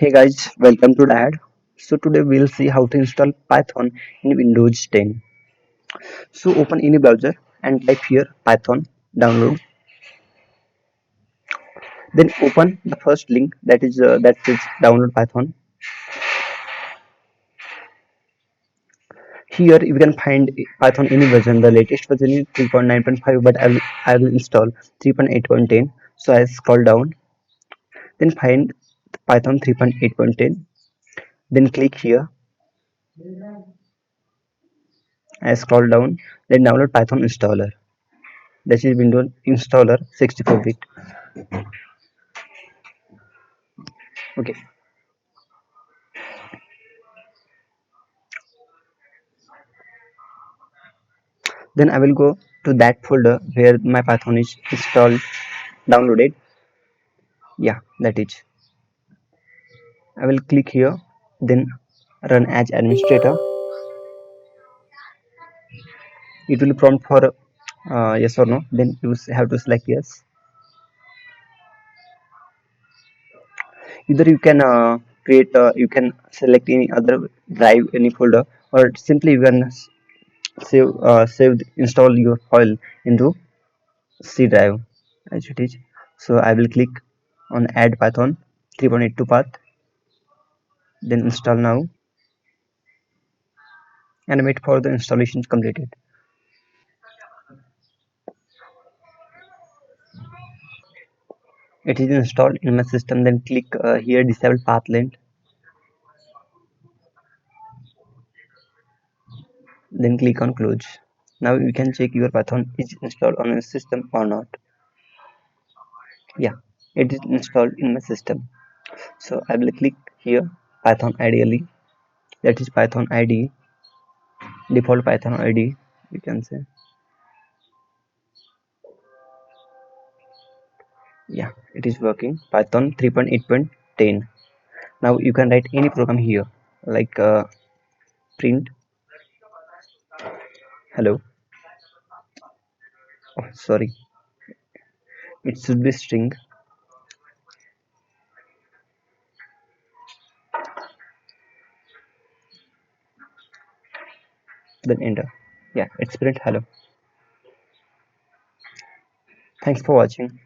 Hey guys, welcome to Dad. So today we'll see how to install Python in Windows 10. So open any browser and type here Python download. Then open the first link that says download Python. Here you can find Python any version. The latest version is 3.9.5, but I will install 3.8.10. So I scroll down, then find Python 3.8.10. Then click here. I scroll down, then download Python installer. That is Windows installer 64-bit. Okay. Then I will go to that folder where my Python is installed, downloaded. Yeah, that is. I will click here, then run as administrator. It will prompt for yes or no. Then you have to select yes. Either you can you can select any other drive, any folder, or simply you can install your file into C drive as it is. So I will click on add Python 3.82 path, then install now and wait for the installation completed. It is installed in my system. Then click here disable path length, then click on close. Now you can check your Python is installed on your system or not. Yeah, it is installed in my system. So I will click here Python ideally, that is Python ID, default Python ID, you can say. Yeah, it is working. Python 3.8.10. Now you can write any program here, like print hello. Oh, sorry, it should be string, then enter. Yeah, it's print hello. Thanks for watching.